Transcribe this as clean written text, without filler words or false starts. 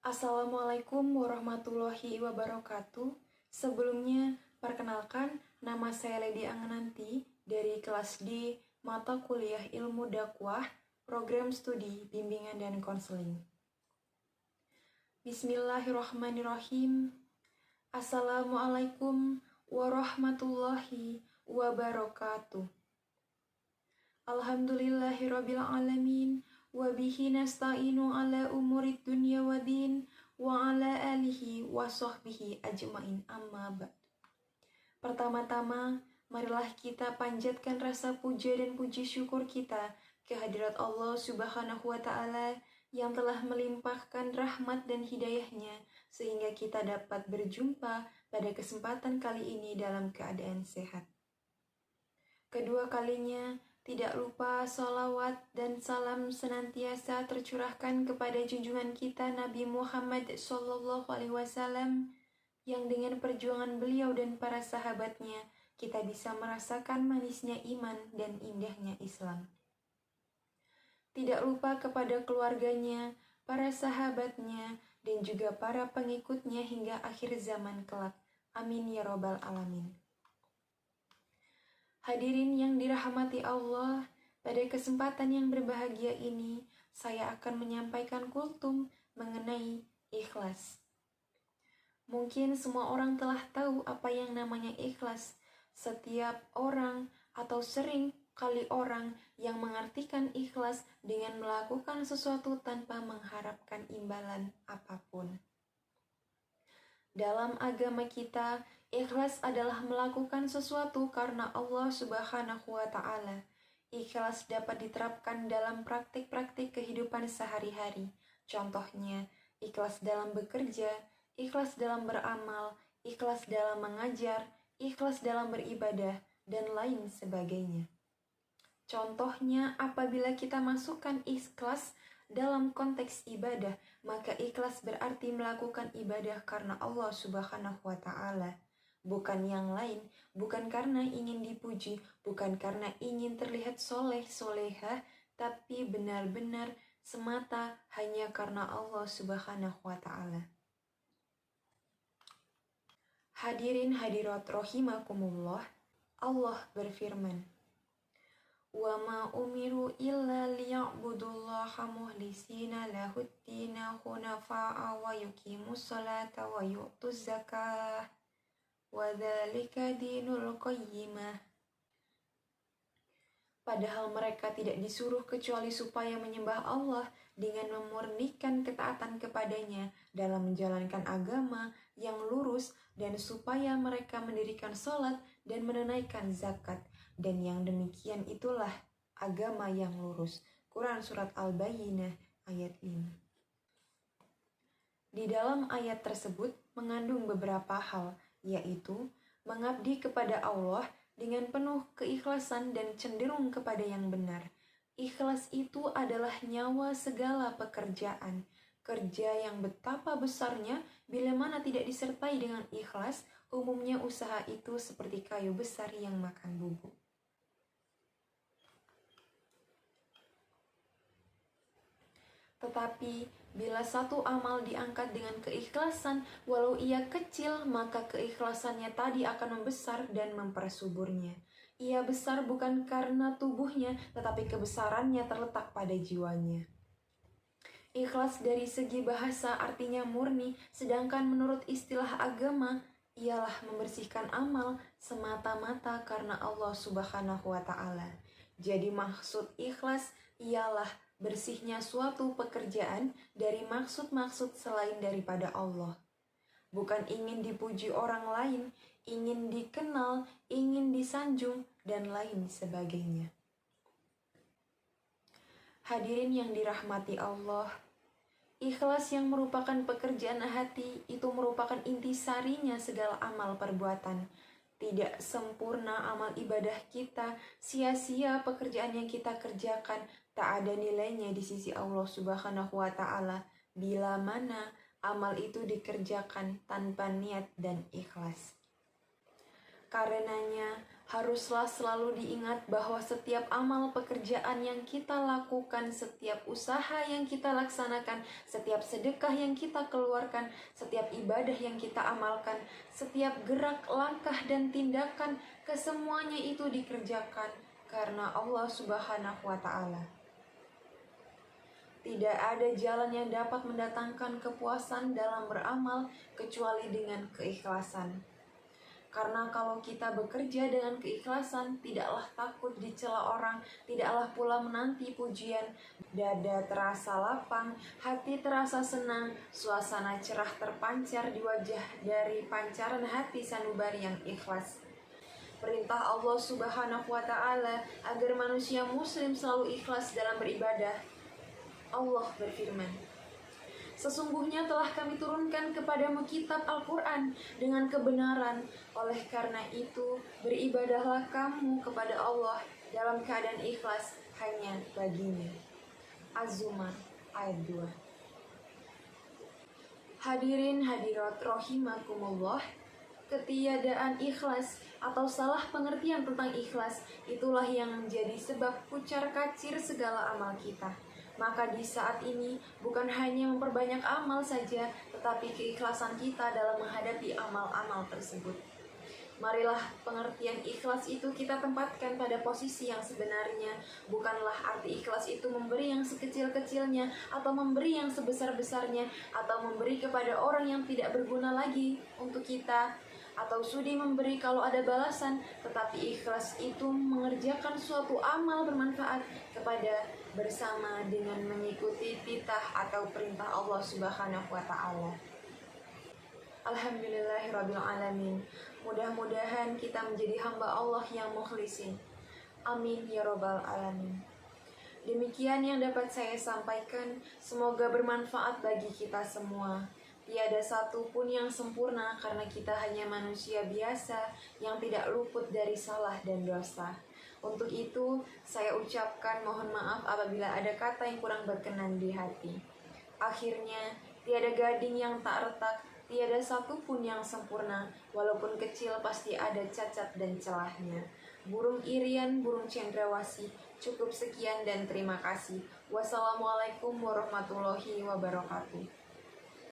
Assalamualaikum warahmatullahi wabarakatuh. Sebelumnya, perkenalkan, nama saya Lady Angenanti dari kelas D Mata Kuliah Ilmu Dakwah, Program Studi Bimbingan dan Konseling. Bismillahirrahmanirrahim. Assalamualaikum warahmatullahi wabarakatuh. Alhamdulillahirabbil alamin. Wabihi nasta'inu ala umurid dunya wa din wa ala alihi wa sahbihi ajmain amma ba'd. Pertama-tama, marilah kita panjatkan rasa puja dan puji syukur kita kehadirat Allah Subhanahu wa Ta'ala yang telah melimpahkan rahmat dan hidayahnya sehingga kita dapat berjumpa pada kesempatan kali ini dalam keadaan sehat. Kedua kalinya, tidak lupa salawat dan salam senantiasa tercurahkan kepada junjungan kita Nabi Muhammad SAW yang dengan perjuangan beliau dan para sahabatnya kita bisa merasakan manisnya iman dan indahnya Islam. Tidak lupa kepada keluarganya, para sahabatnya, dan juga para pengikutnya hingga akhir zaman kelak. Amin ya robbal alamin. Hadirin yang dirahmati Allah, pada kesempatan yang berbahagia ini, saya akan menyampaikan kultum mengenai ikhlas. Mungkin semua orang telah tahu apa yang namanya ikhlas. Setiap orang atau sering kali orang yang mengartikan ikhlas dengan melakukan sesuatu tanpa mengharapkan imbalan apapun. Dalam agama kita, ikhlas adalah melakukan sesuatu karena Allah Subhanahu wa Ta'ala. Ikhlas dapat diterapkan dalam praktik-praktik kehidupan sehari-hari. Contohnya, ikhlas dalam bekerja, ikhlas dalam beramal, ikhlas dalam mengajar, ikhlas dalam beribadah, dan lain sebagainya. Contohnya, apabila kita masukkan ikhlas dalam konteks ibadah, maka ikhlas berarti melakukan ibadah karena Allah Subhanahu wa Ta'ala, bukan yang lain, bukan karena ingin dipuji, bukan karena ingin terlihat soleh solehah, tapi benar-benar semata hanya karena Allah Subhanahu wa Ta'ala. Hadirin hadirat rahimakumullah, Allah berfirman, wa ma umiru illa liya'budullaha muhlisina lahuddina hunafa'a wa yuqimus salata wa yu'tuz zakah wa dzalika dinul qayyimah. Padahal mereka tidak disuruh kecuali supaya menyembah Allah dengan memurnikan ketaatan kepadanya dalam menjalankan agama yang lurus dan supaya mereka mendirikan salat dan menunaikan zakat. Dan yang demikian itulah agama yang lurus. Quran Surat Al-Bayyinah ayat 5. Di dalam ayat tersebut mengandung beberapa hal, yaitu mengabdi kepada Allah dengan penuh keikhlasan dan cenderung kepada yang benar. Ikhlas itu adalah nyawa segala pekerjaan. Kerja yang betapa besarnya bila mana tidak disertai dengan ikhlas, umumnya usaha itu seperti kayu besar yang makan bubuk. Tetapi, bila satu amal diangkat dengan keikhlasan, walau ia kecil, maka keikhlasannya tadi akan membesar dan mempersuburnya. Ia besar bukan karena tubuhnya, tetapi kebesarannya terletak pada jiwanya. Ikhlas dari segi bahasa artinya murni, sedangkan menurut istilah agama, ialah membersihkan amal semata-mata karena Allah Subhanahu wa Ta'ala. Jadi maksud ikhlas ialah bersihnya suatu pekerjaan dari maksud-maksud selain daripada Allah. Bukan ingin dipuji orang lain, ingin dikenal, ingin disanjung, dan lain sebagainya. Hadirin yang dirahmati Allah, ikhlas yang merupakan pekerjaan hati itu merupakan intisarinya segala amal perbuatan. Tidak sempurna amal ibadah kita, sia-sia pekerjaan yang kita kerjakan, tak ada nilainya di sisi Allah Subhanahu wa Ta'ala bila mana amal itu dikerjakan tanpa niat dan ikhlas. Karenanya Haruslah selalu diingat bahwa setiap amal pekerjaan yang kita lakukan, setiap usaha yang kita laksanakan, setiap sedekah yang kita keluarkan, setiap ibadah yang kita amalkan, setiap gerak, langkah, dan tindakan, kesemuanya itu dikerjakan karena Allah Subhanahu wa Ta'ala. Tidak ada jalan yang dapat mendatangkan kepuasan dalam beramal kecuali dengan keikhlasan. Karena kalau kita bekerja dengan keikhlasan, tidaklah takut dicela orang, tidaklah pula menanti pujian, dada terasa lapang, hati terasa senang, suasana cerah terpancar di wajah dari pancaran hati sanubari yang ikhlas. Perintah Allah Subhanahu wa Ta'ala agar manusia muslim selalu ikhlas dalam beribadah. Allah berfirman, "Sesungguhnya telah kami turunkan kepadamu kitab Al-Quran dengan kebenaran. Oleh karena itu, beribadahlah kamu kepada Allah dalam keadaan ikhlas hanya baginya." Az-Zumar ayat 2. Hadirin hadirat rahimakumullah, ketiadaan ikhlas atau salah pengertian tentang ikhlas itulah yang menjadi sebab kucar-kacir segala amal kita. Maka di saat ini bukan hanya memperbanyak amal saja, tetapi keikhlasan kita dalam menghadapi amal-amal tersebut. Marilah pengertian ikhlas itu kita tempatkan pada posisi yang sebenarnya. Bukanlah arti ikhlas itu memberi yang sekecil-kecilnya, atau memberi yang sebesar-besarnya, atau memberi kepada orang yang tidak berguna lagi untuk kita, atau sudi memberi kalau ada balasan. Tetapi ikhlas itu mengerjakan suatu amal bermanfaat kepada bersama dengan mengikuti titah atau perintah Allah Subhanahu wa Ta'ala. Alhamdulillahirabbil alamin. Mudah-mudahan kita menjadi hamba Allah yang mukhlisin. Amin ya rabbal alamin. Demikian yang dapat saya sampaikan. Semoga bermanfaat bagi kita semua. Tiada satu pun yang sempurna karena kita hanya manusia biasa yang tidak luput dari salah dan dosa. Untuk itu, saya ucapkan mohon maaf apabila ada kata yang kurang berkenan di hati. Akhirnya, tiada gading yang tak retak, tiada satu pun yang sempurna, walaupun kecil pasti ada cacat dan celahnya. Burung irian, burung cendrawasih. Cukup sekian dan terima kasih. Wassalamualaikum warahmatullahi wabarakatuh.